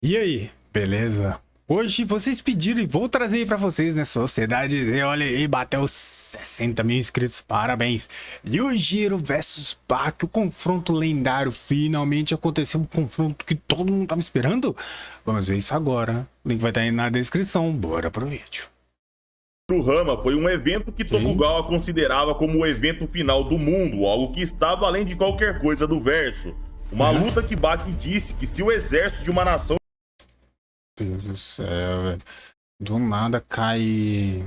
E aí, beleza? Hoje vocês pediram e vou trazer aí pra vocês, né? Sociedade Z, olha aí, bateu 60 mil inscritos, parabéns! Yujiro versus Baki, o confronto lendário, finalmente aconteceu um confronto que todo mundo tava esperando? Vamos ver isso agora, o link vai estar aí na descrição, bora pro vídeo. Rama foi um evento que Tokugawa considerava como o evento final do mundo, algo que estava além de qualquer coisa do verso. Uma luta que Baki disse que se o exército de uma nação... Deus do céu, velho. Do nada cai...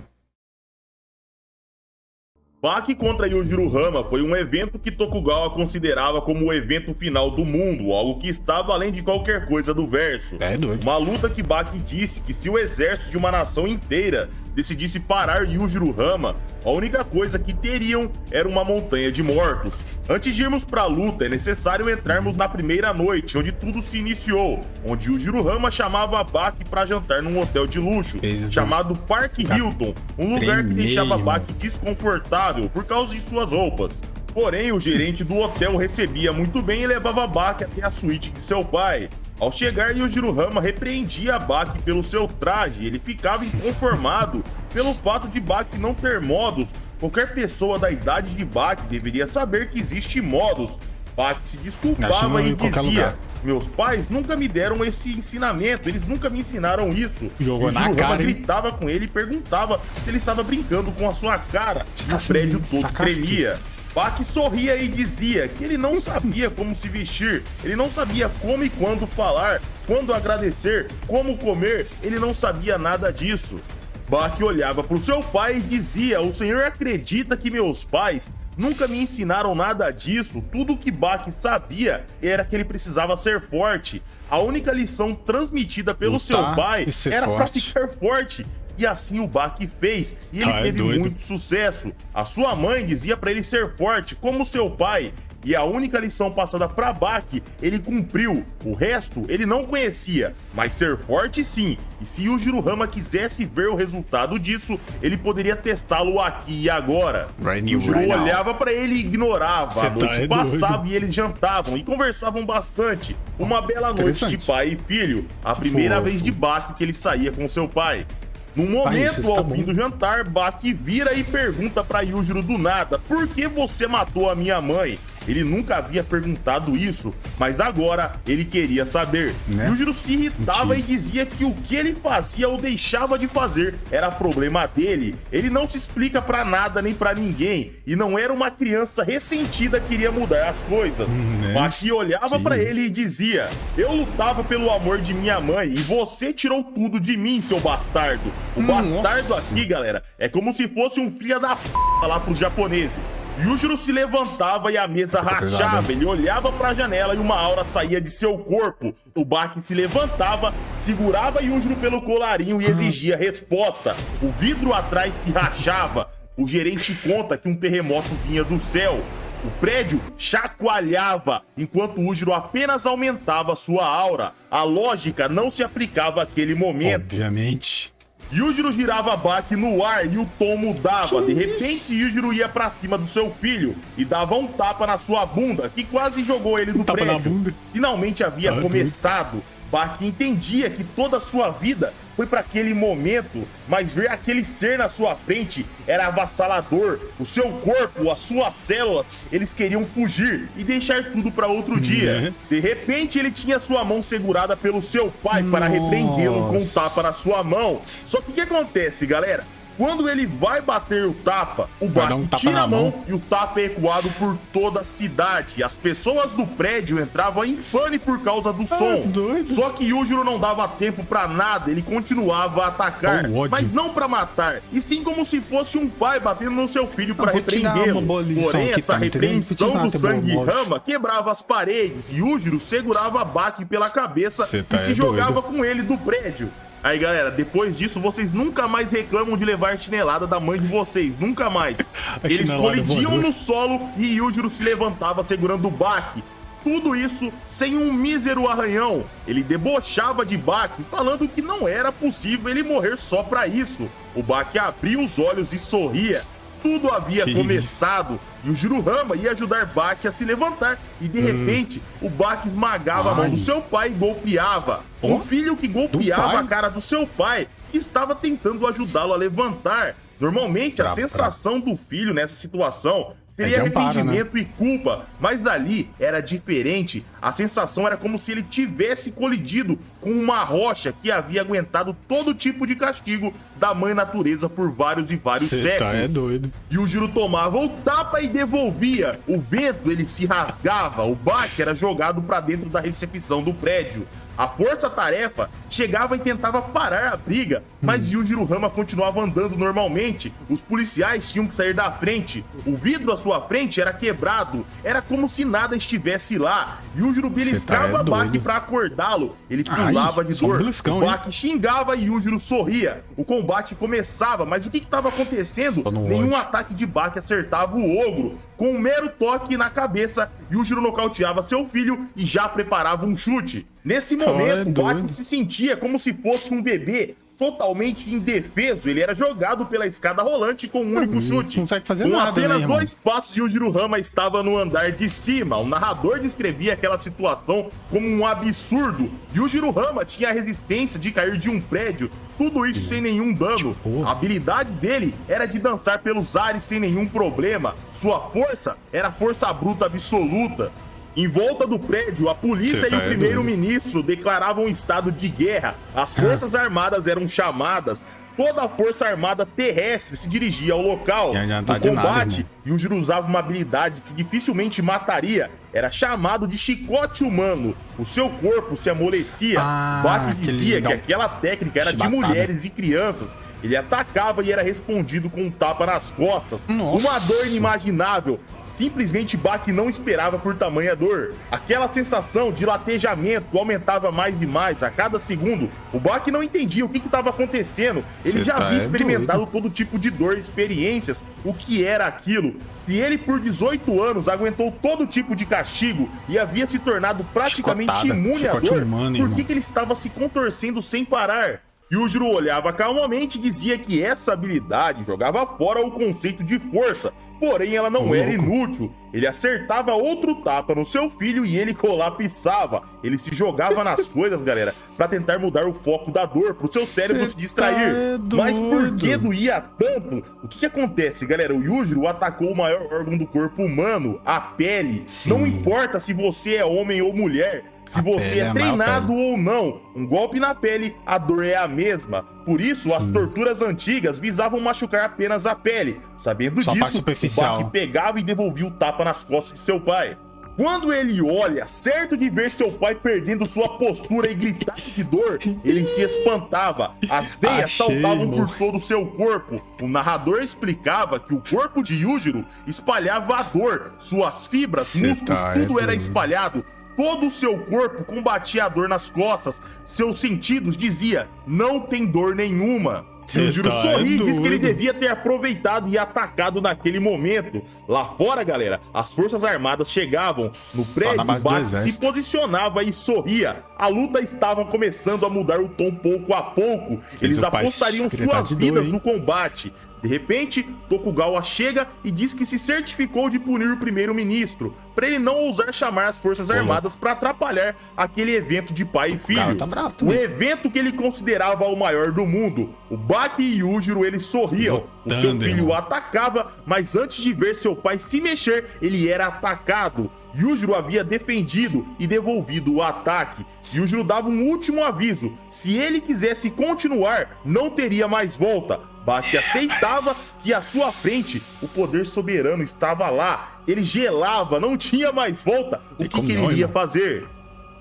Baki contra Yujiro Hama foi um evento que Tokugawa considerava como o evento final do mundo, algo que estava além de qualquer coisa do verso. É doido. Uma luta que Baki disse que se o exército de uma nação inteira decidisse parar Yujiro Hama, a única coisa que teriam era uma montanha de mortos. Antes de irmos para a luta, é necessário entrarmos na primeira noite, onde tudo se iniciou, onde Yujiro Hama chamava Baki para jantar num hotel de luxo, chamado Park Hilton, um lugar que deixava Baki desconfortável por causa de suas roupas. Porém, o gerente do hotel recebia muito bem e levava Baki até a suíte de seu pai. Ao chegar, Yujiro Hama repreendia Baki pelo seu traje. Ele ficava inconformado pelo fato de Baki não ter modos. Qualquer pessoa da idade de Baki deveria saber que existe modos. Baki se desculpava e dizia: meus pais nunca me deram esse ensinamento, eles nunca me ensinaram isso. Jogou Yujiro na cara, Hama gritava com ele e perguntava se ele estava brincando com a sua cara. O prédio todo tremia. Baki sorria e dizia que ele não sabia como se vestir, ele não sabia como e quando falar, quando agradecer, como comer, ele não sabia nada disso. Baki olhava para o seu pai e dizia: o senhor acredita que meus pais nunca me ensinaram nada disso? Tudo que Baki sabia era que ele precisava ser forte. A única lição transmitida pelo seu pai era para ficar forte. E assim o Baki fez, e ele teve muito sucesso. A sua mãe dizia para ele ser forte, como seu pai. E a única lição passada para Baki, ele cumpriu. O resto, ele não conhecia, mas ser forte sim. E se Yujiro Hama quisesse ver o resultado disso, ele poderia testá-lo aqui e agora. Yujiro olhava para ele e ignorava. A noite passava e eles jantavam e conversavam bastante. Uma bela noite de pai e filho. A primeira vez de Baki que ele saía com seu pai. No momento, ao fim do jantar, Baki vira e pergunta para Yujiro do nada: por que você matou a minha mãe? Ele nunca havia perguntado isso, mas agora ele queria saber. Yujiro se irritava e dizia que o que ele fazia ou deixava de fazer era problema dele. Ele não se explica pra nada nem pra ninguém, e não era uma criança ressentida que queria mudar as coisas. Baki olhava pra ele e dizia: eu lutava pelo amor de minha mãe e você tirou tudo de mim, seu bastardo. O bastardo aqui, galera, é como se fosse um filho da p*** lá pros japoneses. Yujiro se levantava e a mesa rachava, ele olhava para a janela e uma aura saía de seu corpo. O Baki se levantava, segurava Yujiro pelo colarinho e exigia resposta. O vidro atrás se rachava. O gerente conta que um terremoto vinha do céu. O prédio chacoalhava, enquanto Yujiro apenas aumentava sua aura. A lógica não se aplicava àquele momento. Obviamente. Yujiro girava Baki no ar e o tom mudava. De repente, Yujiro ia pra cima do seu filho e dava um tapa na sua bunda, que quase jogou ele do prédio. Finalmente havia começado. Baki entendia que toda a sua vida foi para aquele momento, mas ver aquele ser na sua frente era avassalador. O seu corpo, as suas células, eles queriam fugir e deixar tudo para outro dia. De repente, ele tinha sua mão segurada pelo seu pai para repreendê-lo com um tapa na sua mão. Só que o que acontece, galera? Quando ele vai bater o tapa, o Baki tira a mão e o tapa é ecoado por toda a cidade. As pessoas do prédio entravam em pânico por causa do som. Só que Yujiro não dava tempo pra nada, ele continuava a atacar, mas não pra matar, e sim como se fosse um pai batendo no seu filho pra repreendê-lo. Porém, essa repreensão do sangue Hama quebrava as paredes. Yujiro segurava Baki pela cabeça e se jogava com ele do prédio. Aí, galera, depois disso, vocês nunca mais reclamam de levar chinelada da mãe de vocês. Nunca mais. Eles colidiam no solo e Yujiro se levantava segurando o Baki. Tudo isso sem um mísero arranhão. Ele debochava de Baki, falando que não era possível ele morrer só pra isso. O Baki abria os olhos e sorria. Tudo havia começado e o Juruhama ia ajudar Baki a se levantar e de repente o Baki esmagava a mão do seu pai e golpeava. Um filho que golpeava a cara do seu pai que estava tentando ajudá-lo a levantar. Normalmente a sensação do filho nessa situação seria arrependimento e culpa, mas ali era diferente. A sensação era como se ele tivesse colidido com uma rocha que havia aguentado todo tipo de castigo da mãe natureza por vários e vários séculos. É doido. E o Jiro tomava o tapa e devolvia. O vento, ele se rasgava. O Baki era jogado para dentro da recepção do prédio. A força-tarefa chegava e tentava parar a briga, mas Yujiruhama continuava andando normalmente. Os policiais tinham que sair da frente. O vidro à sua frente era quebrado. Era como se nada estivesse lá. Yujiro beliscava Baki para acordá-lo. Ele pulava de dor. O Baki xingava e Yujiro sorria. O combate começava, mas o que estava acontecendo? Nenhum ataque de Baki acertava o ogro. Com um mero toque na cabeça, Yujiro nocauteava seu filho e já preparava um chute. Nesse momento, o Baki se sentia como se fosse um bebê totalmente indefeso. Ele era jogado pela escada rolante com um único chute. Não consegue fazer com nada, apenas né, 2 passos, Yujiruhama estava no andar de cima. O narrador descrevia aquela situação como um absurdo. Yujiruhama tinha a resistência de cair de um prédio, tudo isso sem nenhum dano. A habilidade dele era de dançar pelos ares sem nenhum problema. Sua força era força bruta absoluta. Em volta do prédio, a polícia e o primeiro-ministro declaravam estado de guerra. As forças armadas eram chamadas. Toda a força armada terrestre se dirigia ao local. No combate, Yujiro usava uma habilidade que dificilmente mataria. Era chamado de chicote humano. O seu corpo se amolecia. Baki dizia que aquela técnica era de mulheres e crianças. Ele atacava e era respondido com um tapa nas costas. Uma dor inimaginável. Simplesmente Baki não esperava por tamanha dor. Aquela sensação de latejamento aumentava mais e mais a cada segundo. O Baki não entendia o que estava acontecendo. Ele já havia experimentado todo tipo de dor e experiências. O que era aquilo? Se ele por 18 anos aguentou todo tipo de castigo e havia se tornado praticamente imune à dor, por que ele estava se contorcendo sem parar? Yujiro olhava calmamente e dizia que essa habilidade jogava fora o conceito de força, porém ela não era inútil. Ele acertava outro tapa no seu filho e ele colapsava. Ele se jogava nas coisas, galera, pra tentar mudar o foco da dor, pro seu cérebro se distrair. Mas por que doía tanto? O que acontece, galera? O Yujiro atacou o maior órgão do corpo humano, a pele. Não importa se você é homem ou mulher, se você é treinado ou não, um golpe na pele, a dor é a mesma. Por isso, as torturas antigas visavam machucar apenas a pele. Sabendo disso, o Baki pegava e devolvia o tapa nas costas de seu pai. Quando ele olha, certo de ver seu pai perdendo sua postura e gritar de dor, ele se espantava. As veias saltavam por todo o seu corpo. O narrador explicava que o corpo de Yujiro espalhava a dor. Suas fibras, músculos, tudo era espalhado. Todo o seu corpo combatia a dor nas costas. Seus sentidos dizia, não tem dor nenhuma. Yujiro sorri e diz que ele devia ter aproveitado e atacado naquele momento. Lá fora, galera, as forças armadas chegavam. No prédio, Baki se posicionava e sorria. A luta estava começando a mudar o tom pouco a pouco. Eles apostariam suas vidas no combate. De repente, Tokugawa chega e diz que se certificou de punir o primeiro-ministro, para ele não ousar chamar as forças armadas para atrapalhar aquele evento de pai e filho. O evento que ele considerava o maior do mundo. O Baki e Yujiro, eles sorriam. O seu filho o atacava, mas antes de ver seu pai se mexer, ele era atacado. Yujiro havia defendido e devolvido o ataque. Yujiro dava um último aviso. Se ele quisesse continuar, não teria mais volta. Baki aceitava que à sua frente o poder soberano estava lá. Ele gelava, não tinha mais volta. O que ele iria fazer?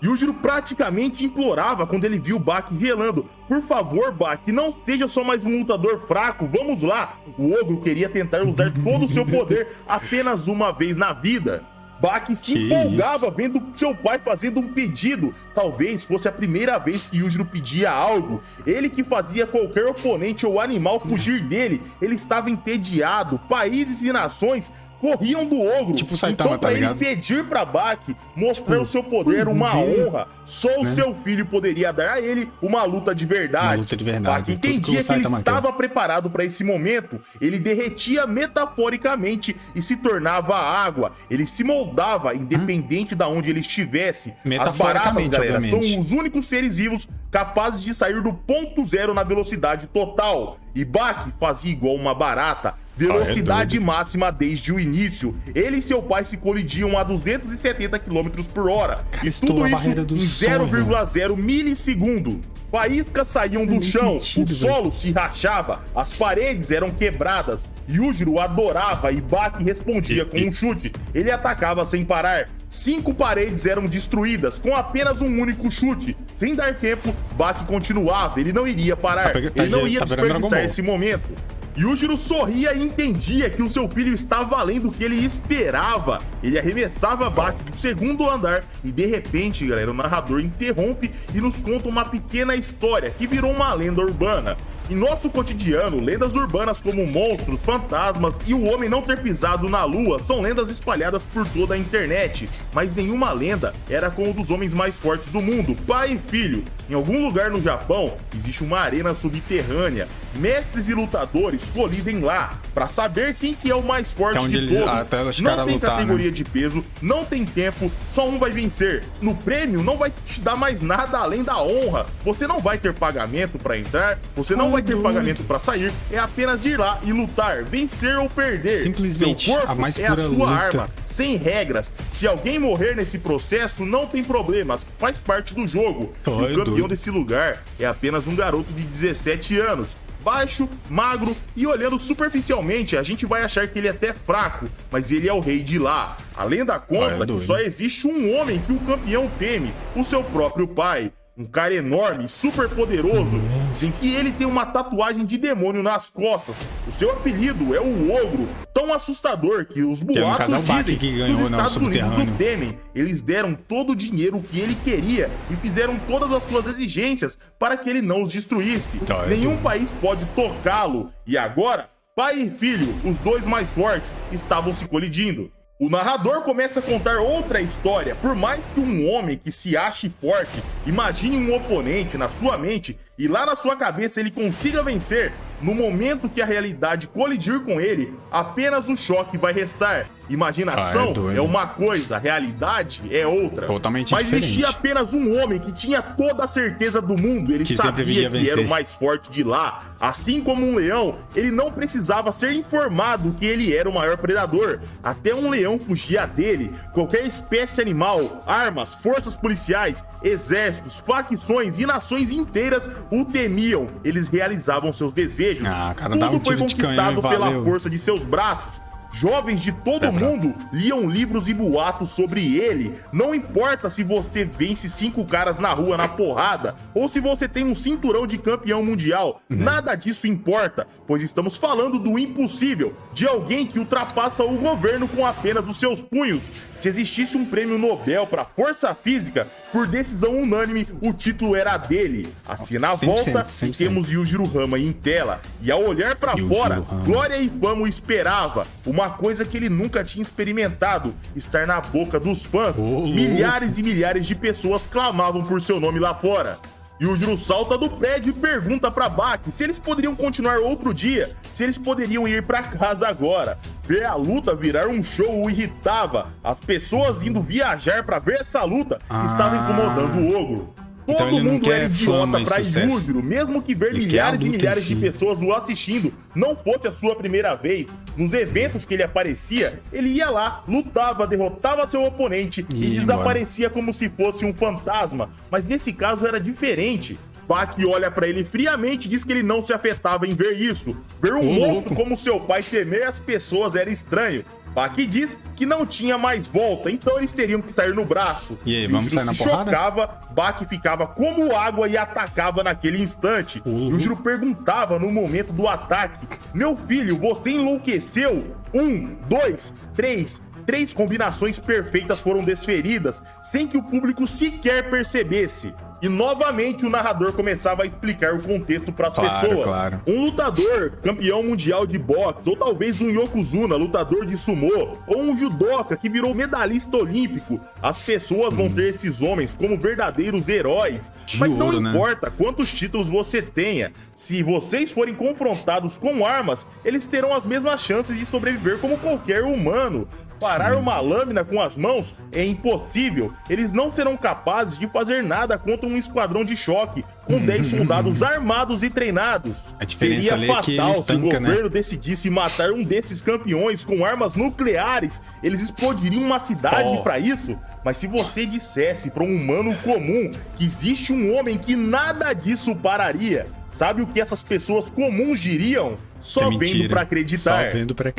Yujiro praticamente implorava quando ele viu Baki gelando. Por favor, Baki, não seja só mais um lutador fraco, vamos lá. O ogro queria tentar usar todo o seu poder apenas uma vez na vida. Baki se empolgava vendo seu pai fazendo um pedido. Talvez fosse a primeira vez que Yujiro pedia algo. Ele que fazia qualquer oponente ou animal fugir dele. Ele estava entediado. Países e nações corriam do ogro. Tipo Saitama, então, pra ele pedir pra Baki mostrar o seu poder era uma honra. Só o seu filho poderia dar a ele uma luta de verdade. Uma luta de verdade. Baki entendia que ele estava preparado para esse momento. Ele derretia metaforicamente e se tornava água. Ele se moldava independente de onde ele estivesse. As baratas, galera, são os únicos seres vivos capazes de sair do ponto zero na velocidade total. E Baki fazia igual uma barata, velocidade máxima desde o início. Ele e seu pai se colidiam a 270 km por hora. E tudo isso em 0,0 milissegundo. Faíscas saíam do chão, o solo se rachava, as paredes eram quebradas. Yujiro adorava e Baki respondia com um chute. Ele atacava sem parar. 5 paredes eram destruídas com apenas um único chute. Sem dar tempo, Baki continuava. Ele não iria parar. Ele não ia desperdiçar esse momento. Yujiro sorria e entendia que o seu filho estava além do que ele esperava. Ele arremessava Baki do segundo andar e de repente, galera, o narrador interrompe e nos conta uma pequena história que virou uma lenda urbana. Em nosso cotidiano, lendas urbanas como monstros, fantasmas e o homem não ter pisado na lua são lendas espalhadas por toda a internet, mas nenhuma lenda era como o dos homens mais fortes do mundo, pai e filho. Em algum lugar no Japão, existe uma arena subterrânea. Mestres e lutadores colidem lá para saber quem que é o mais forte de todos. Não tem categoria de peso, não tem tempo, só um vai vencer. No prêmio não vai te dar mais nada além da honra. Você não vai ter pagamento para entrar, você não vai ter pagamento para sair, é apenas ir lá e lutar, vencer ou perder. Simplesmente seu corpo a mais é pura a sua luta. arma, sem regras. Se alguém morrer nesse processo, não tem problemas, faz parte do jogo. E o campeão desse lugar é apenas um garoto de 17 anos. Baixo, magro e olhando superficialmente, a gente vai achar que ele é até fraco, mas ele é o rei de lá. A lenda conta que só existe um homem que o campeão teme, o seu próprio pai. Um cara enorme, super poderoso, em que ele tem uma tatuagem de demônio nas costas. O seu apelido é o Ogro, tão assustador que os boatos dizem que os Estados Unidos o temem. Eles deram todo o dinheiro que ele queria e fizeram todas as suas exigências para que ele não os destruísse. Nenhum país pode tocá-lo. E agora, pai e filho, os dois mais fortes, estavam se colidindo. O narrador começa a contar outra história. Por mais que um homem que se ache forte, imagine um oponente na sua mente e lá na sua cabeça ele consiga vencer, no momento que a realidade colidir com ele, apenas o choque vai restar. Imaginação é uma coisa, a realidade é outra. Totalmente Mas diferente. existia apenas um homem que tinha toda a certeza do mundo. Ele sabia que era o mais forte de lá. Assim como um leão, ele não precisava ser informado que ele era o maior predador. Até um leão fugia dele. Qualquer espécie animal, armas, forças policiais, exércitos, facções e nações inteiras o temiam. Eles realizavam seus desejos. Tudo foi conquistado pela força de seus braços. Jovens de todo mundo liam livros e boatos sobre ele. Não importa se você vence 5 caras na rua na porrada ou se você tem um cinturão de campeão mundial. Nada disso importa, pois estamos falando do impossível, de alguém que ultrapassa o governo com apenas os seus punhos. Se existisse um prêmio Nobel para força física, por decisão unânime, o título era dele. Assim na volta, e temos Yujiro Hama em tela. E ao olhar para fora, glória e fama o esperava. Uma coisa que ele nunca tinha experimentado, estar na boca dos fãs. Milhares e milhares de pessoas clamavam por seu nome lá fora. Yujiro salta do prédio e pergunta pra Baki se eles poderiam continuar outro dia, se eles poderiam ir pra casa agora. Ver a luta virar um show o irritava. As pessoas indo viajar pra ver essa luta estavam incomodando o Ogro. Todo mundo era idiota pra Yujiro, mesmo que ver milhares e milhares de pessoas o assistindo não fosse a sua primeira vez. Nos eventos que ele aparecia, ele ia lá, lutava, derrotava seu oponente e desaparecia como se fosse um fantasma. Mas nesse caso era diferente. Baki olha pra ele friamente e diz que ele não se afetava em ver isso. Ver um monstro como seu pai temer as pessoas era estranho. Baki diz que não tinha mais volta, então eles teriam que sair no braço. E aí, vamos sair na porrada? Chocava, Baki ficava como água e atacava naquele instante. Yujiro perguntava no momento do ataque: meu filho, você enlouqueceu? 1, 2, 3, 3 combinações perfeitas foram desferidas, sem que o público sequer percebesse. E novamente o narrador começava a explicar o contexto para as pessoas. Claro. Um lutador, campeão mundial de boxe, ou talvez um Yokozuna, lutador de sumô, ou um judoca que virou medalhista olímpico. As pessoas vão ter esses homens como verdadeiros heróis. Mas não importa quantos títulos você tenha, se vocês forem confrontados com armas, eles terão as mesmas chances de sobreviver como qualquer humano. Parar uma lâmina com as mãos é impossível. Eles não serão capazes de fazer nada contra um esquadrão de choque com 10 soldados armados e treinados. Seria fatal se o governo decidisse matar um desses campeões com armas nucleares. Eles explodiriam uma cidade para isso. Mas se você dissesse para um humano comum que existe um homem que nada disso pararia, sabe o que essas pessoas comuns diriam? Só vendo pra acreditar.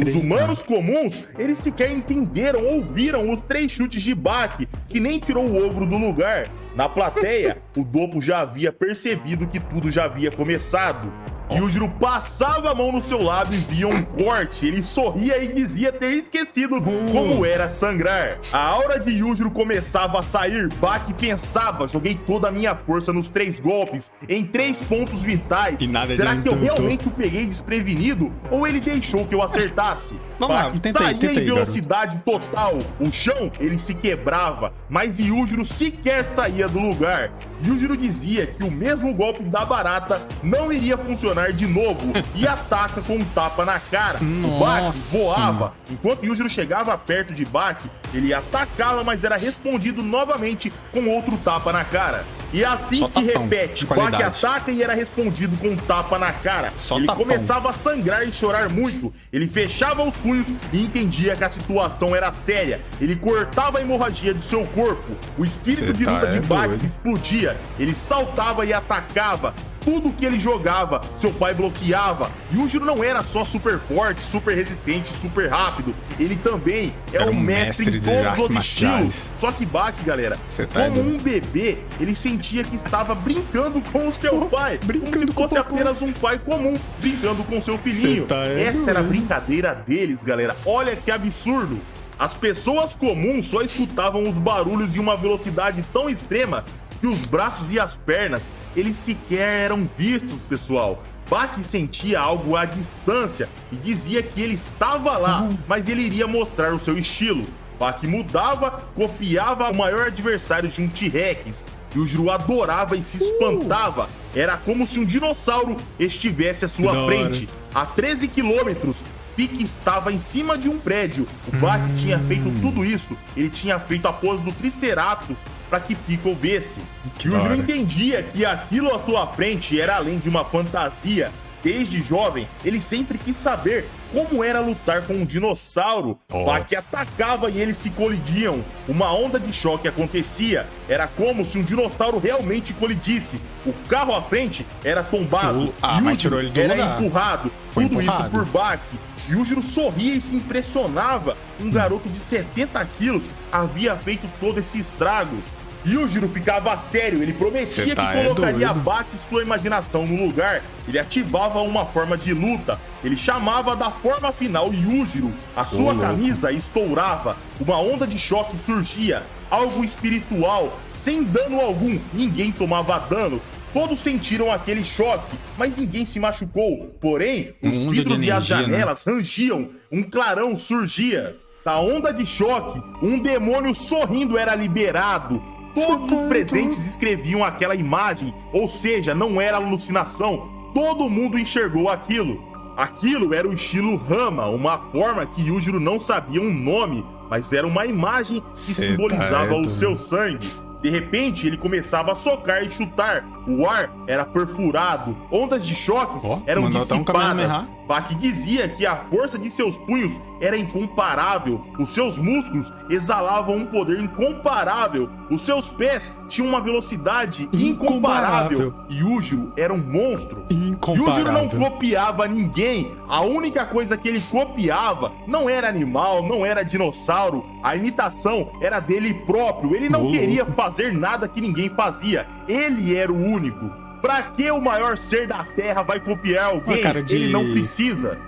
Os humanos comuns, eles sequer entenderam ou viram os 3 chutes de Baki, que nem tirou o ogro do lugar. Na plateia, o Doppo já havia percebido que tudo já havia começado. Yujiro passava a mão no seu lábio e via um corte. Ele sorria e dizia ter esquecido como era sangrar. A aura de Yujiro começava a sair. Baki pensava, joguei toda a minha força nos 3 golpes, em 3 pontos vitais. Será que eu realmente o peguei desprevenido ou ele deixou que eu acertasse? Baki saía em velocidade total. O chão, ele se quebrava, mas Yujiro sequer saía do lugar. Yujiro dizia que o mesmo golpe da barata não iria funcionar de novo e ataca com um tapa na cara. O Baki voava. Enquanto Yujiro chegava perto de Baki, ele atacava, mas era respondido novamente com outro tapa na cara. E assim se repete. Baki ataca e era respondido com um tapa na cara. Ele começava a sangrar e chorar muito. Ele fechava os punhos e entendia que a situação era séria. Ele cortava a hemorragia do seu corpo. O espírito de luta de Baki explodia. Ele saltava e atacava. Tudo que ele jogava, seu pai bloqueava. Yujiro não era só super forte, super resistente, super rápido. Ele também era um mestre em todos os estilos. Só que Baki, galera, como um bebê, ele sentia que estava brincando com o seu pai. Como se fosse apenas um pai comum, brincando com seu filhinho. Essa era a brincadeira deles, galera. Olha que absurdo. As pessoas comuns só escutavam os barulhos em uma velocidade tão extrema que os braços e as pernas, eles sequer eram vistos, pessoal. Baki sentia algo à distância e dizia que ele estava lá, mas ele iria mostrar o seu estilo. Baki mudava, copiava o maior adversário de um T-Rex. Yujiro adorava e se espantava. Era como se um dinossauro estivesse à sua frente. A 13 quilômetros, Pique estava em cima de um prédio. O Baki tinha feito tudo isso. Ele tinha feito a pose do Triceratops para que Piccolo visse. Yujiro entendia que aquilo à sua frente era além de uma fantasia. Desde jovem, ele sempre quis saber como era lutar com um dinossauro. Baki atacava e eles se colidiam. Uma onda de choque acontecia. Era como se um dinossauro realmente colidisse. O carro à frente era tombado. Yujiro era empurrado. Tudo isso por Baki. Yujiro sorria e se impressionava. Um garoto de 70 quilos havia feito todo esse estrago. Yujiro ficava sério, ele prometia que colocaria Baki e sua imaginação no lugar. Ele ativava uma forma de luta, ele chamava da forma final Yujiro. A sua camisa estourava, uma onda de choque surgia, algo espiritual, sem dano algum, ninguém tomava dano. Todos sentiram aquele choque, mas ninguém se machucou. Porém, os vidros e as janelas rangiam, um clarão surgia. Da onda de choque, um demônio sorrindo era liberado. Todos os presentes escreviam aquela imagem, ou seja, não era alucinação. Todo mundo enxergou aquilo. Aquilo era o estilo Rama, uma forma que Yujiro não sabia um nome, mas era uma imagem que simbolizava o seu sangue. De repente, ele começava a socar e chutar. O ar era perfurado. Ondas de choques eram dissipadas. Baki dizia que a força de seus punhos era incomparável. Os seus músculos exalavam um poder incomparável. Os seus pés tinham uma velocidade incomparável. Yujiro era um monstro. Yujiro não copiava ninguém. A única coisa que ele copiava não era animal, não era dinossauro. A imitação era dele próprio. Ele não queria fazer nada que ninguém fazia. Ele era o único. Pra que o maior ser da Terra vai copiar alguém? Ele não precisa.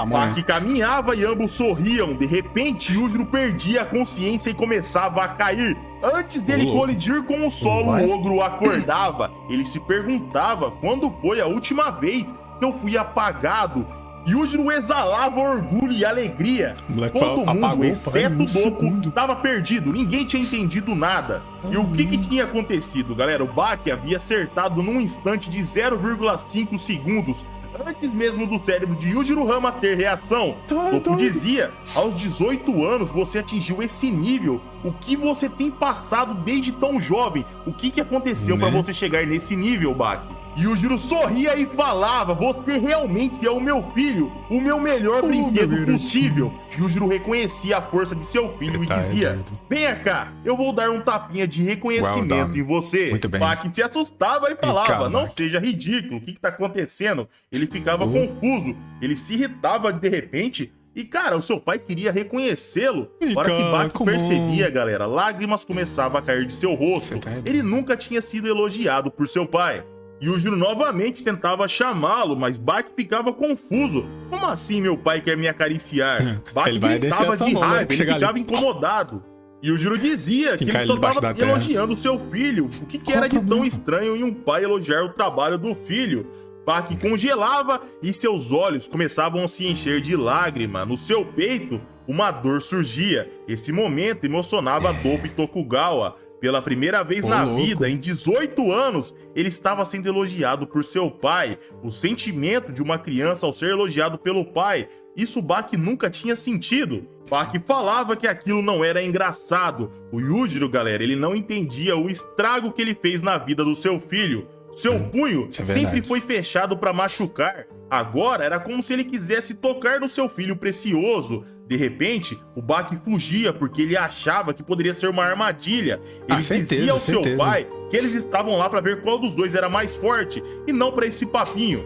Baki caminhava e ambos sorriam. De repente, Yujiro perdia a consciência e começava a cair. Antes dele colidir com o solo, o ogro acordava. Ele se perguntava quando foi a última vez que eu fui apagado. Yujiro exalava orgulho e alegria. Todo mundo, exceto o Doku, estava perdido. Ninguém tinha entendido nada. E o que tinha acontecido, galera? O Baki havia acertado num instante de 0,5 segundos, antes mesmo do cérebro de Yujiro Hama ter reação. Doku dizia: aos 18 anos você atingiu esse nível. O que você tem passado desde tão jovem? O que aconteceu para você chegar nesse nível, Baki? Yujiro sorria e falava: você realmente é o meu filho, o meu melhor brinquedo possível. Yujiro reconhecia a força de seu filho e dizia: venha cá, eu vou dar um tapinha de reconhecimento em você. Baki se assustava e falava: não seja ridículo, o que tá acontecendo? Ele ficava confuso, ele se irritava de repente. E, cara, o seu pai queria reconhecê-lo. Na hora que Baki percebia, galera, lágrimas começavam a cair de seu rosto. Ele nunca tinha sido elogiado por seu pai. Yujiro novamente tentava chamá-lo, mas Baki ficava confuso. Como assim meu pai quer me acariciar? Baki gritava de raiva, ele ficava incomodado. Yujiro dizia que ele só estava elogiando seu filho. O que era de tão estranho em um pai elogiar o trabalho do filho? Baki congelava e seus olhos começavam a se encher de lágrima. No seu peito, uma dor surgia. Esse momento emocionava Dopo e Tokugawa. Pela primeira vez na vida, em 18 anos, ele estava sendo elogiado por seu pai. O sentimento de uma criança ao ser elogiado pelo pai, isso Baki nunca tinha sentido. Baki falava que aquilo não era engraçado. O Yujiro, galera, ele não entendia o estrago que ele fez na vida do seu filho. Seu punho sempre foi fechado para machucar. Agora era como se ele quisesse tocar no seu filho precioso. De repente, o Baki fugia porque ele achava que poderia ser uma armadilha. Ele dizia ao seu pai que eles estavam lá para ver qual dos dois era mais forte e não para esse papinho.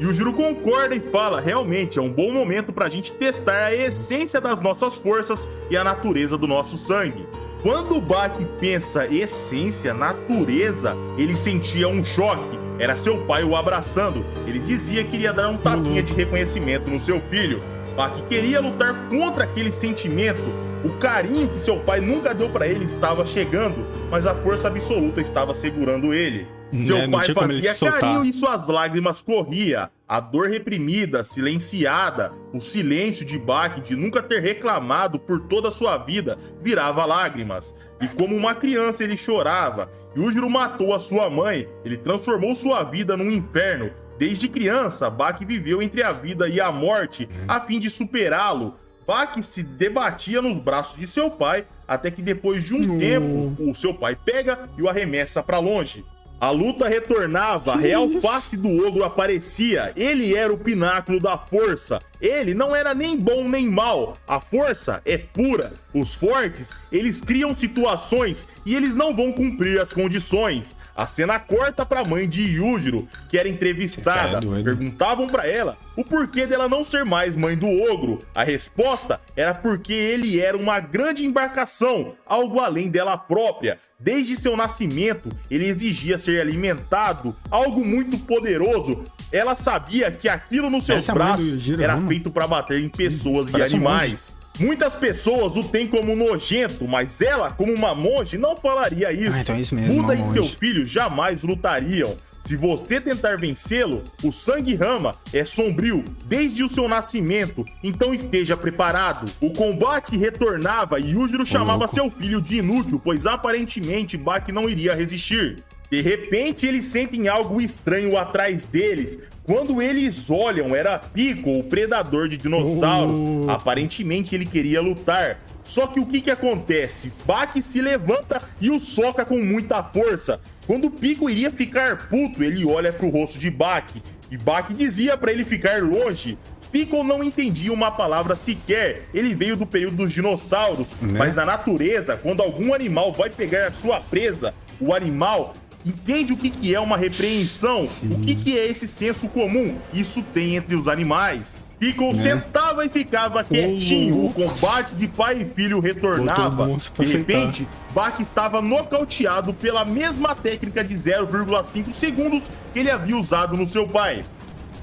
E o Juro concorda e fala: realmente é um bom momento para a gente testar a essência das nossas forças e a natureza do nosso sangue. Quando o Baki pensa essência, natureza, ele sentia um choque. Era seu pai o abraçando. Ele dizia que iria dar um tapinha de reconhecimento no seu filho. Baki queria lutar contra aquele sentimento. O carinho que seu pai nunca deu pra ele estava chegando, mas a força absoluta estava segurando ele. Seu pai fazia carinho e suas lágrimas corriam. A dor reprimida, silenciada, o silêncio de Baki de nunca ter reclamado por toda a sua vida virava lágrimas. E como uma criança ele chorava. Yujiro matou a sua mãe, ele transformou sua vida num inferno. Desde criança, Baki viveu entre a vida e a morte a fim de superá-lo. Baki se debatia nos braços de seu pai, até que depois de um tempo, o seu pai pega e o arremessa para longe. A luta retornava, a real face do ogro aparecia. Ele era o pináculo da força. Ele não era nem bom nem mal. A força é pura. Os fortes, eles criam situações e eles não vão cumprir as condições. A cena corta para a mãe de Yujiro, que era entrevistada. Perguntavam para ela o porquê dela não ser mais mãe do ogro. A resposta era porque ele era uma grande embarcação, algo além dela própria. Desde seu nascimento, ele exigia ser alimentado, algo muito poderoso. Ela sabia que aquilo nos seus braços era feito para bater em pessoas e animais. Muitas pessoas o têm como nojento, mas ela, como uma monge, não falaria isso. Então é isso mesmo, Buda e seu filho jamais lutariam. Se você tentar vencê-lo, o sangue Hama é sombrio desde o seu nascimento, então esteja preparado. O combate retornava e Yujiro chamava seu filho de inútil, pois aparentemente Baki não iria resistir. De repente, eles sentem algo estranho atrás deles. Quando eles olham, era Pico, o predador de dinossauros. Aparentemente, ele queria lutar. Só que o que acontece? Baki se levanta e o soca com muita força. Quando Pico iria ficar puto, ele olha pro rosto de Baki. E Baki dizia para ele ficar longe. Pico não entendia uma palavra sequer. Ele veio do período dos dinossauros. Mas na natureza, quando algum animal vai pegar a sua presa, o animal entende o que é uma repreensão, o que é esse senso comum. Isso tem entre os animais. Pico sentava e ficava quietinho. O combate de pai e filho retornava. De repente, Baki estava nocauteado pela mesma técnica de 0,5 segundos que ele havia usado no seu pai.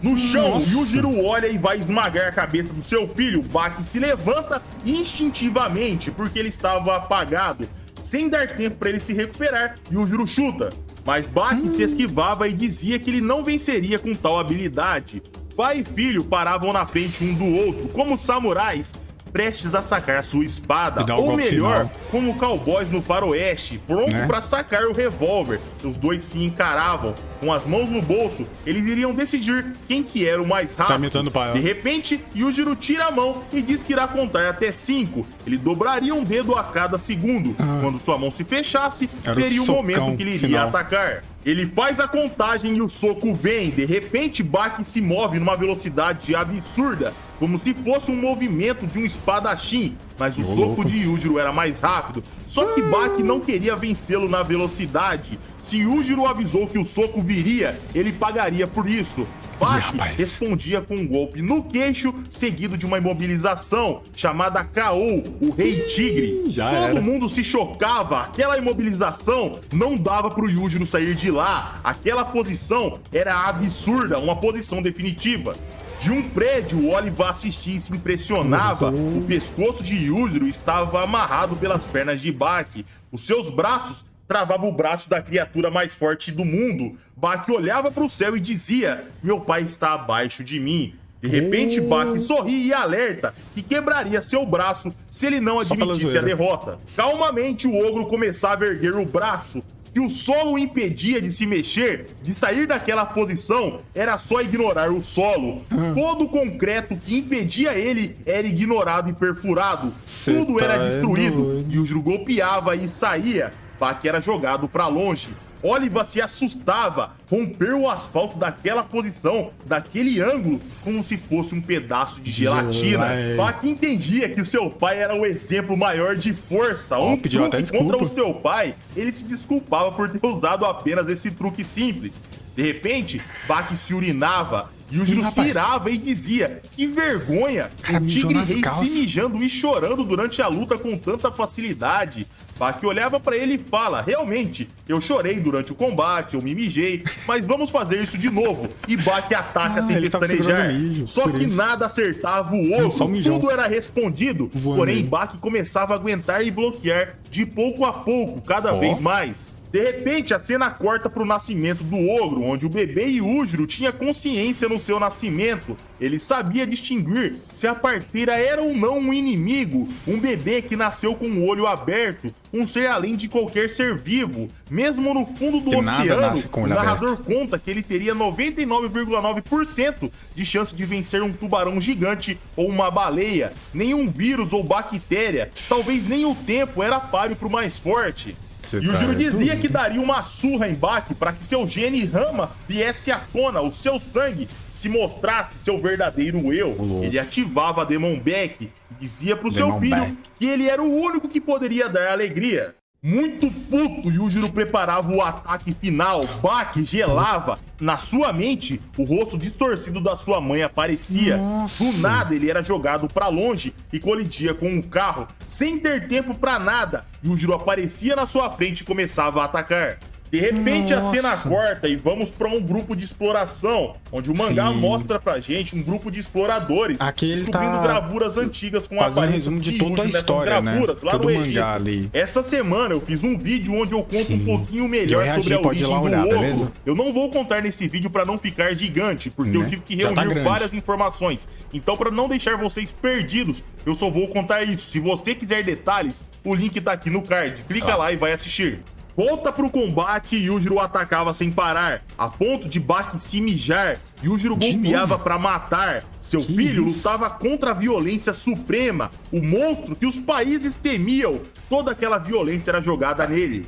No chão, Nossa. Yujiro olha e vai esmagar a cabeça do seu filho. Baki se levanta instintivamente, porque ele estava apagado. Sem dar tempo para ele se recuperar, Yujiro chuta. Mas Baki se esquivava e dizia que ele não venceria com tal habilidade. Pai e filho paravam na frente um do outro, como samurais, prestes a sacar sua espada, ou melhor, como cowboys no faroeste, pronto para sacar o revólver. Os dois se encaravam, com as mãos no bolso, eles iriam decidir quem que era o mais rápido. De repente, Yujiro tira a mão e diz que irá contar até 5. Ele dobraria um dedo a cada segundo. Quando sua mão se fechasse, seria o momento que ele iria atacar. Ele faz a contagem e o soco vem. De repente, Baki se move numa velocidade absurda, como se fosse um movimento de um espadachim. Mas o soco de Yujiro era mais rápido. Só que Baki não queria vencê-lo na velocidade. Se Yujiro avisou que o soco viria, ele pagaria por isso. Baki respondia com um golpe no queixo, seguido de uma imobilização chamada K.O., o Rei Tigre. Todo mundo se chocava. Aquela imobilização não dava pro Yujiro sair de lá. Aquela posição era absurda, uma posição definitiva. De um prédio, o Oliver assistia e se impressionava. O pescoço de Yujiro estava amarrado pelas pernas de Baki. Os seus braços travavam o braço da criatura mais forte do mundo. Baki olhava para o céu e dizia: meu pai está abaixo de mim. De repente, Baki sorri e alerta que quebraria seu braço se ele não admitisse a derrota. Calmamente, o ogro começava a erguer o braço. Se o solo o impedia de se mexer, de sair daquela posição, era só ignorar o solo. Todo o concreto que impedia ele era ignorado e perfurado. Tudo era destruído. E o Yujiro golpeava e saía. Baki era jogado para longe. Oliver se assustava, rompeu o asfalto daquela posição, daquele ângulo, como se fosse um pedaço de gelatina. Baki entendia que o seu pai era o exemplo maior de força. Um truque contra o seu pai, ele se desculpava por ter usado apenas esse truque simples. De repente, Baki se urinava. Yujiro se irava e dizia: que vergonha, o Tigre Rei se mijando e chorando durante a luta com tanta facilidade. Baki olhava pra ele e fala: realmente, eu chorei durante o combate, eu me mijei, mas vamos fazer isso de novo. E Baki ataca sem pestanejar. Só que nada acertava o ogro, tudo era respondido. Porém, Baki começava a aguentar e bloquear de pouco a pouco, cada vez mais. De repente, a cena corta para o nascimento do ogro, onde o bebê Yujiro tinha consciência no seu nascimento. Ele sabia distinguir se a parteira era ou não um inimigo, um bebê que nasceu com o olho aberto, um ser além de qualquer ser vivo. Mesmo no fundo do oceano, o narrador conta que ele teria 99,9% de chance de vencer um tubarão gigante ou uma baleia. Nenhum vírus ou bactéria, talvez nem o tempo era páreo para o mais forte. Yujiro dizia que daria uma surra em Baki para que seu gene Rama viesse à tona, o seu sangue se mostrasse seu verdadeiro eu. Ele ativava a Demon Back e dizia pro seu filho que ele era o único que poderia dar alegria. Muito puto, Yujiro preparava o ataque final. Baki gelava. Na sua mente, o rosto distorcido da sua mãe aparecia. Do nada, ele era jogado pra longe e colidia com um carro. Sem ter tempo pra nada, Yujiro aparecia na sua frente e começava a atacar. De repente, a cena corta e vamos para um grupo de exploração, onde o mangá mostra pra gente um grupo de exploradores descobrindo gravuras antigas com a aparência de toda a história, gravuras, lá no Egito. Essa semana eu fiz um vídeo onde eu conto um pouquinho melhor sobre a origem do ogro. Eu não vou contar nesse vídeo para não ficar gigante, porque eu tive que reunir várias informações. Então, para não deixar vocês perdidos, eu só vou contar isso. Se você quiser detalhes, o link tá aqui no card. Clica lá e vai assistir. Volta pro combate e Yujiro atacava sem parar, a ponto de Baki se mijar. Yujiro golpeava pra matar. Seu filho lutava contra a violência suprema, o monstro que os países temiam. Toda aquela violência era jogada nele.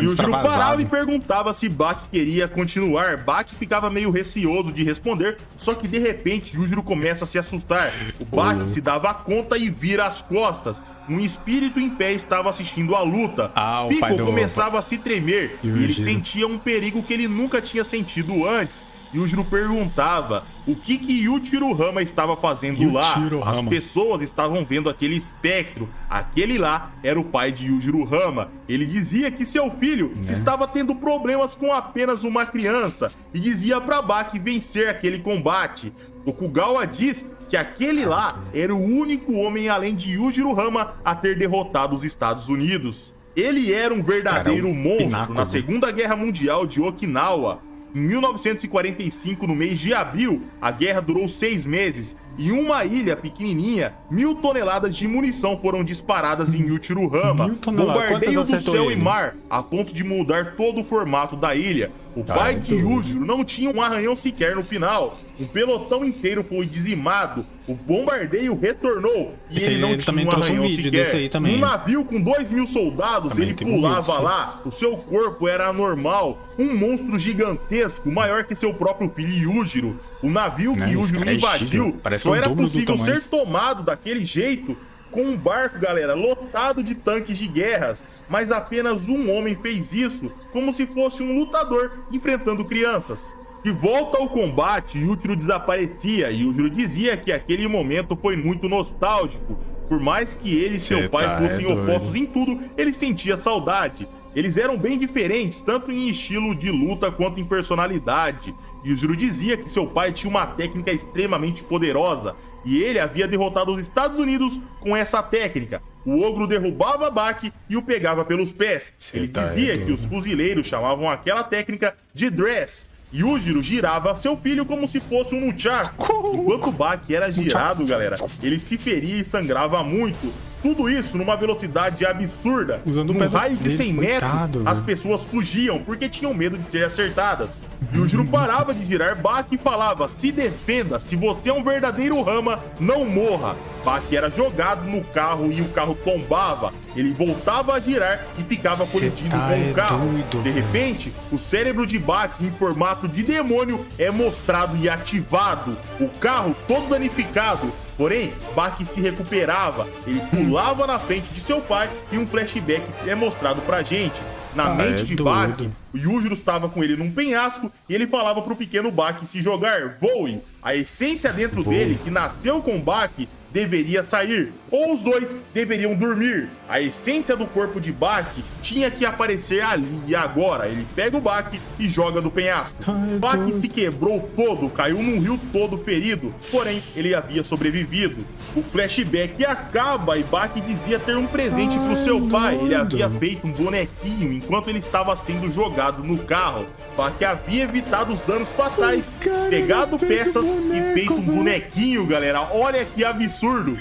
Yujiro parava e perguntava se Baki queria continuar. Baki ficava meio receoso de responder, só que de repente Yujiro começa a se assustar. O Baki se dava conta e vira as costas. Um espírito em pé estava assistindo a luta. Pico começava a se tremer e ele sentia um perigo que ele nunca tinha sentido antes. Yujiro perguntava o que Yujiro Hama estava fazendo lá. As pessoas estavam vendo aquele espectro. Aquele lá era o pai de Yujiro Hama. Ele dizia que seu filho estava tendo problemas com apenas uma criança e dizia pra Baki vencer aquele combate. Tokugawa diz que aquele lá era o único homem além de Yujiro Hama a ter derrotado os Estados Unidos. Ele era um verdadeiro monstro na Segunda Guerra Mundial de Okinawa. Em 1945, no mês de abril, a guerra durou 6 meses. Em uma ilha pequenininha, 1000 toneladas de munição foram disparadas em Yujiro Hama. Bombardeio do céu e mar, a ponto de mudar todo o formato da ilha. O pai de Yujiro não tinha um arranhão sequer no final. Um pelotão inteiro foi dizimado, o bombardeio retornou e ele não tinha um arranhão sequer. Um navio com 2000 soldados, ele pulava lá, o seu corpo era anormal, um monstro gigantesco, maior que seu próprio filho Yujiro. O navio que Yujiro invadiu só era possível ser tomado daquele jeito com um barco, galera, lotado de tanques de guerras, mas apenas um homem fez isso, como se fosse um lutador enfrentando crianças. De volta ao combate, Yujiro desaparecia e Yujiro dizia que aquele momento foi muito nostálgico. Por mais que ele e seu pai fossem opostos em tudo, ele sentia saudade. Eles eram bem diferentes, tanto em estilo de luta quanto em personalidade. Yujiro dizia que seu pai tinha uma técnica extremamente poderosa e ele havia derrotado os Estados Unidos com essa técnica. O ogro derrubava Baki e o pegava pelos pés. Ele dizia que os fuzileiros chamavam aquela técnica de dress. Yujiro girava seu filho como se fosse um nunchaku. Enquanto Baki era girado, galera, ele se feria e sangrava muito. Tudo isso numa velocidade absurda. Num raio de 100 metros, as pessoas fugiam porque tinham medo de ser acertadas. Yujiro parava de girar Baki e falava: se defenda, se você é um verdadeiro Hama, não morra. Baki era jogado no carro e o carro tombava. Ele voltava a girar e ficava colidindo com o carro. De repente, o cérebro de Baki em formato de demônio é mostrado e ativado. O carro todo danificado. Porém, Baki se recuperava, ele pulava na frente de seu pai e um flashback é mostrado pra gente. Na mente de Baki, o Yujiro estava com ele num penhasco e ele falava pro pequeno Baki se jogar, voe. A essência dentro dele, que nasceu com Baki, deveria sair, ou os dois deveriam dormir. A essência do corpo de Baki tinha que aparecer ali e agora. Ele pega o Baki e joga do penhasco. Baki se quebrou todo, caiu num rio todo ferido, porém ele havia sobrevivido. O flashback acaba e Baki dizia ter um presente pro seu pai. Ele havia feito um bonequinho enquanto ele estava sendo jogado no carro. Baki havia evitado os danos fatais, pegado peças e feito um bonequinho, galera. Olha que absurdo.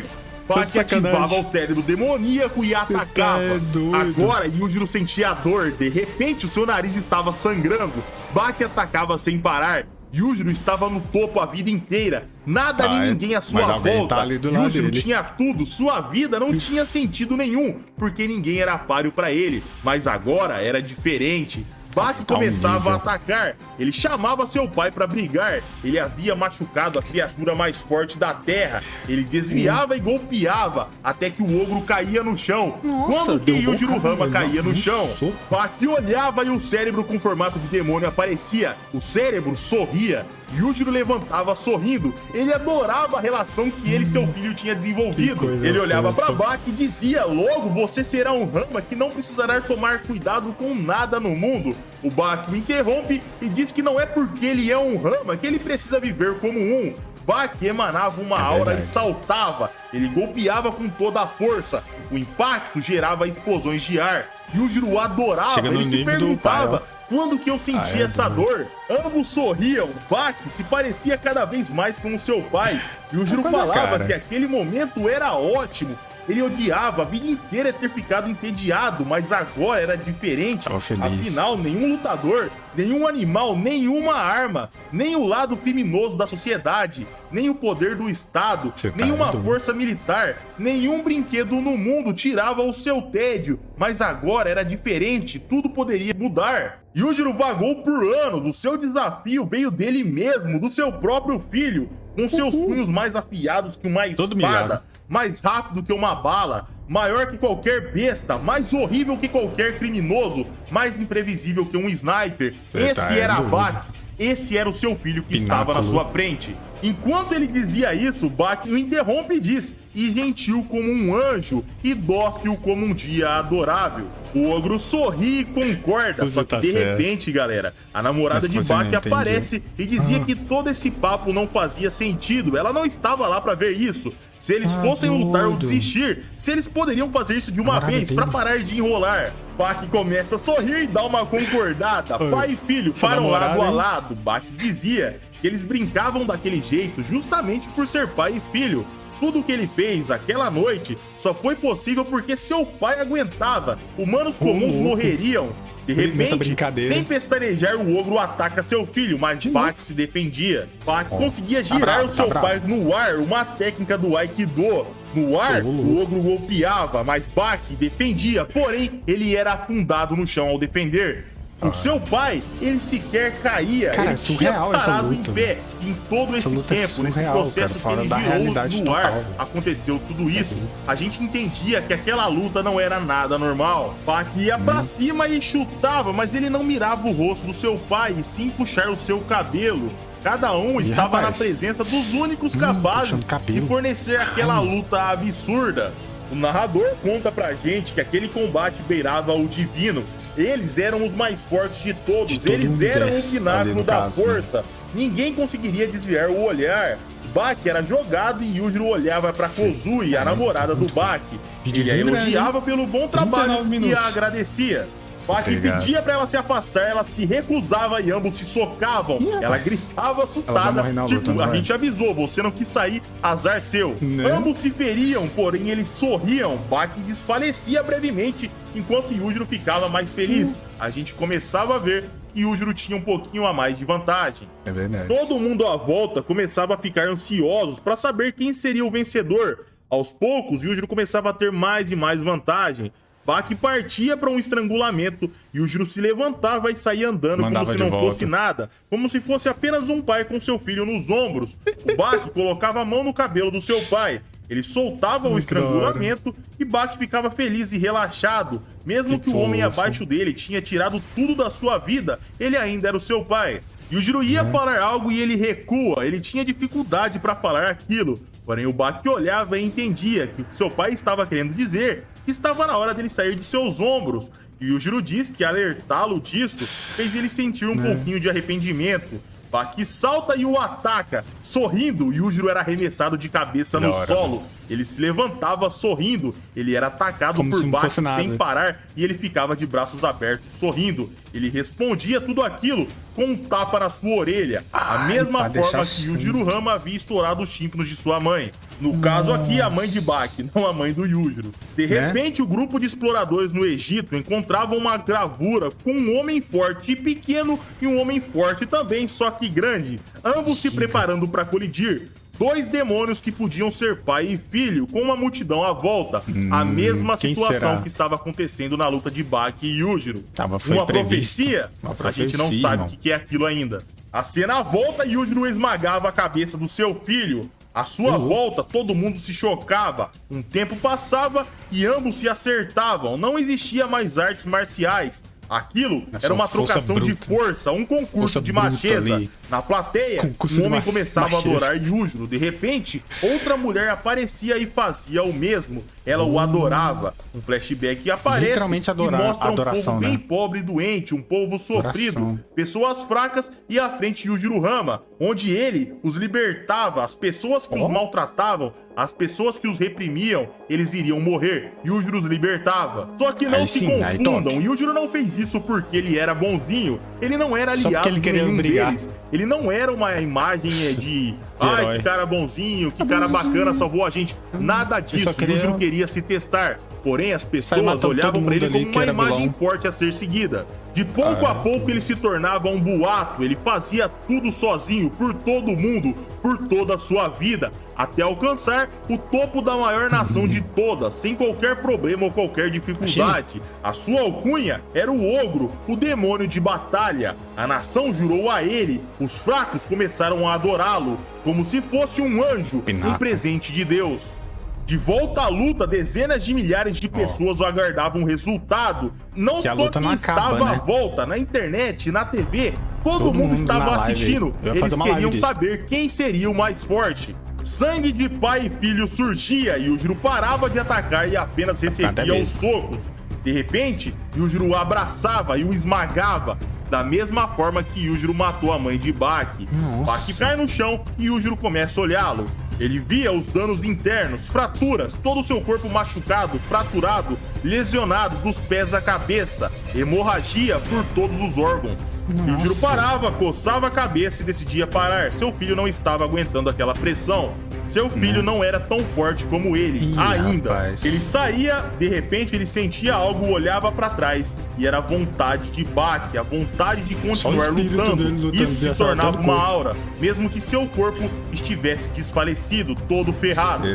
Baki ativava o cérebro demoníaco e atacava. Agora Yujiro sentia a dor. De repente o seu nariz estava sangrando. Baki atacava sem parar. Yujiro estava no topo a vida inteira. Nada nem ninguém à sua volta. Yujiro tinha tudo. Sua vida não tinha sentido nenhum, porque ninguém era páreo para ele. Mas agora era diferente. Baki começava a atacar, ele chamava seu pai para brigar, ele havia machucado a criatura mais forte da terra, ele desviava e golpeava até que o ogro caía no chão. Quando que Yujiro Hama caía no chão, Baki olhava e o cérebro com formato de demônio aparecia, o cérebro sorria. Yujiro levantava sorrindo, ele adorava a relação que ele e seu filho tinham desenvolvido. Ele olhava para Baki e dizia: logo você será um Hama que não precisará tomar cuidado com nada no mundo. O Baki o interrompe e diz que não é porque ele é um Hama que ele precisa viver como um. Baki emanava uma aura e saltava, ele golpeava com toda a força, o impacto gerava explosões de ar. Yujiro adorava, ele se perguntava: quando que eu senti essa dor? Ambos sorriam, Baki se parecia cada vez mais com o seu pai. Yujiro falava que aquele momento era ótimo. Ele odiava a vida inteira ter ficado entediado, mas agora era diferente. Afinal, nenhum lutador, nenhum animal, nenhuma arma, nem o lado criminoso da sociedade, nem o poder do Estado, nenhuma força militar, nenhum brinquedo no mundo tirava o seu tédio. Mas agora era diferente, tudo poderia mudar. Yujiro vagou por anos, o seu desafio veio dele mesmo, do seu próprio filho, com seus punhos mais afiados que uma espada. Mais rápido que uma bala, maior que qualquer besta, mais horrível que qualquer criminoso, mais imprevisível que um sniper. Esse era Baki. esse era o seu filho que estava na sua frente. Enquanto ele dizia isso, Bach o interrompe e diz: e gentil como um anjo, e dócil como um dia adorável. O ogro sorri e concorda, só que de repente, galera, a namorada de Bach aparece e dizia que todo esse papo não fazia sentido. Ela não estava lá pra ver isso. Se eles fossem lutar ou desistir, se eles poderiam fazer isso de uma vez pra parar de enrolar. Bach começa a sorrir e dá uma concordada. Pai e filho param lado a lado. Bach dizia que eles brincavam daquele jeito justamente por ser pai e filho. Tudo que ele fez aquela noite só foi possível porque seu pai aguentava. Humanos comuns morreriam. De repente, sem pestanejar, o ogro ataca seu filho, mas Bach se defendia. Bach conseguia girar o seu pai no ar, uma técnica do Aikido. No ar, o ogro golpeava, mas Bach defendia, porém, ele era afundado no chão ao defender. O seu pai, ele sequer caía, cara, ele tinha parado em pé em todo esse tempo, nesse processo que ele girou no ar, aconteceu tudo isso. A gente entendia que aquela luta não era nada normal. Bach ia pra cima e chutava, mas ele não mirava o rosto do seu pai, e sim puxar o seu cabelo. Cada um estava na presença dos únicos capazes de fornecer aquela luta absurda. O narrador conta pra gente que aquele combate beirava o divino. Eles eram os mais fortes de todos, eles eram o pináculo da força. Ninguém conseguiria desviar o olhar. Bach era jogado e Yujiro olhava pra Kozui, a namorada do Bach. Ele a elogiava pelo bom trabalho e a agradecia. Bach pedia pra ela se afastar, ela se recusava e ambos se socavam. Ela gritava assustada, tipo, a gente avisou, você não quis sair, azar seu. Ambos se feriam, porém eles sorriam. Bach desfalecia brevemente, enquanto Yujiro ficava mais feliz. A gente começava a ver que Yujiro tinha um pouquinho a mais de vantagem. É verdade. Todo mundo à volta começava a ficar ansiosos pra saber quem seria o vencedor. Aos poucos, Yujiro começava a ter mais e mais vantagem. Bach partia para um estrangulamento e o Yujiro se levantava e saía andando como se não fosse nada, como se fosse apenas um pai com seu filho nos ombros. O Bach colocava a mão no cabelo do seu pai. Ele soltava o estrangulamento e Bach ficava feliz e relaxado. Mesmo que o homem abaixo dele tinha tirado tudo da sua vida, ele ainda era o seu pai. Yujiro ia falar algo e ele recua, ele tinha dificuldade para falar aquilo. Porém, o Bach olhava e entendia que o que seu pai estava querendo dizer que estava na hora dele sair de seus ombros. E o Yujiro diz que alertá-lo disso fez ele sentir um pouquinho de arrependimento. Bach salta e o ataca. Sorrindo, Yujiro era arremessado de cabeça no solo. Ele se levantava sorrindo. Ele era atacado por Bach sem parar e ele ficava de braços abertos sorrindo. Ele respondia tudo aquilo com um tapa na sua orelha. A mesma forma que Yujiro Hama havia estourado os tímpanos de sua mãe. No caso aqui, a mãe de Bach, não a mãe do Yujiro. De repente, o grupo de exploradores no Egito encontrava uma gravura com um homem forte e pequeno e um homem forte também, só que grande. Ambos se preparando para colidir. Dois demônios que podiam ser pai e filho, com uma multidão à volta. A mesma situação que estava acontecendo na luta de Bach e Yujiro. Uma profecia? A gente não sabe o que é aquilo ainda. A cena volta e Yujiro esmagava a cabeça do seu filho. À sua volta, todo mundo se chocava. Um tempo passava e ambos se acertavam. Não existia mais artes marciais. Aquilo era uma trocação de força, um concurso de macheza. Na plateia, um homem começava a adorar Yujiro. De repente, outra mulher aparecia e fazia o mesmo. Ela o adorava. Um flashback aparece e mostra um povo bem pobre e doente, um povo sofrido, pessoas fracas e à frente Yujiro Hama, onde ele os libertava. As pessoas que os maltratavam, as pessoas que os reprimiam, eles iriam morrer. Yujiro os libertava. Só que não se confundam, Yujiro não fez isso porque ele era bonzinho. Ele não era aliado de nenhum deles. Ele não era uma imagem de ai, que cara bonzinho, que cara bacana, salvou a gente. Nada disso. Yujiro queria se testar. Porém, as pessoas olhavam pra ele como uma imagem forte a ser seguida. De pouco a pouco ele se tornava um boato, ele fazia tudo sozinho, por todo mundo, por toda a sua vida, até alcançar o topo da maior nação de todas, sem qualquer problema ou qualquer dificuldade. A sua alcunha era o ogro, o demônio de batalha. A nação jurou a ele, os fracos começaram a adorá-lo, como se fosse um anjo, um presente de Deus. De volta à luta, dezenas de milhares de pessoas o aguardavam o resultado. Não só quem estava à volta, na internet, na TV, Todo mundo estava assistindo. Eles queriam disso. saber quem seria o mais forte. Sangue de pai e filho surgia e Yujiro parava de atacar e apenas recebia os socos. De repente, Yujiro o abraçava e o esmagava, da mesma forma que Yujiro matou a mãe de Baki. Baki cai no chão e Yujiro começa a olhá-lo. Ele via os danos internos, fraturas, todo o seu corpo machucado, fraturado, lesionado dos pés à cabeça, hemorragia por todos os órgãos. Yujiro parava, coçava a cabeça e decidia parar. Seu filho não estava aguentando aquela pressão. Seu filho não era tão forte como ele, ainda. Rapaz. Ele saía, de repente ele sentia algo, olhava pra trás e era a vontade de Baki, a vontade de continuar lutando. Isso se tornava uma aura, mesmo que seu corpo estivesse desfalecido, todo ferrado.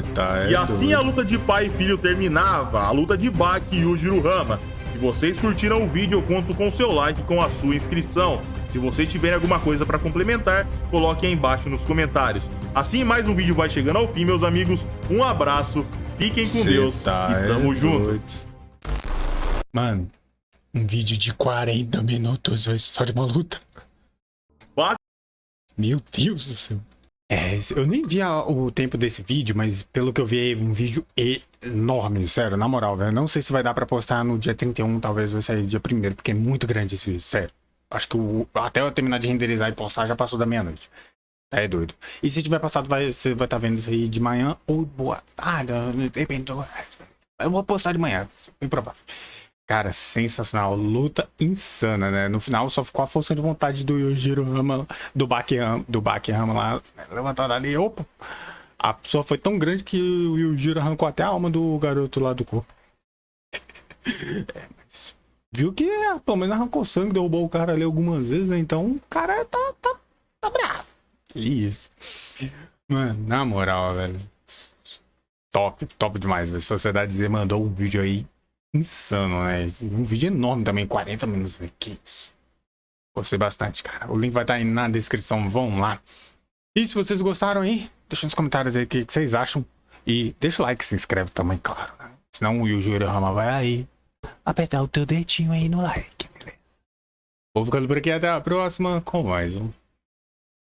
E assim a luta de pai e filho terminava, a luta de Baki e Yujiro Hama. Se vocês curtiram o vídeo, eu conto com seu like e com a sua inscrição. Se vocês tiverem alguma coisa para complementar, coloque aí embaixo nos comentários. Assim, mais um vídeo vai chegando ao fim, meus amigos. Um abraço, fiquem com Deus e tamo junto. Mano, um vídeo de 40 minutos só de uma luta. Meu Deus do céu. Eu nem vi o tempo desse vídeo, mas pelo que eu vi, é um vídeo enorme, sério, na moral, velho. Não sei se vai dar pra postar no dia 31, talvez vai sair dia 1º, porque é muito grande esse vídeo, sério. Acho que até eu terminar de renderizar e postar já passou da meia-noite. É doido. E se tiver passado, você vai estar vendo isso aí de manhã ou boa tarde, depende do horário. Eu vou postar de manhã, bem provável. Cara, sensacional. Luta insana, né? No final só ficou a força de vontade do Yujiro Hama, do Baki Hama lá, levantado ali. Opa! A pessoa foi tão grande que o Yujiro arrancou até a alma do garoto lá do corpo. Mas viu que pelo menos arrancou sangue, derrubou o cara ali algumas vezes, né? Então o cara tá bravo. Isso. Mano, na moral, velho. Top demais, velho. Sociedade Z mandou um vídeo aí insano, né? Um vídeo enorme também, 40 minutos, velho. Que isso. Gostei bastante, cara. O link vai estar aí na descrição, vão lá. E se vocês gostaram aí, deixa nos comentários aí o que vocês acham. E deixa o like, se inscreve também, claro, né? Senão o Yujiro Hama vai aí apertar o teu dedinho aí no like, beleza? Vou ficando por aqui, até a próxima com mais um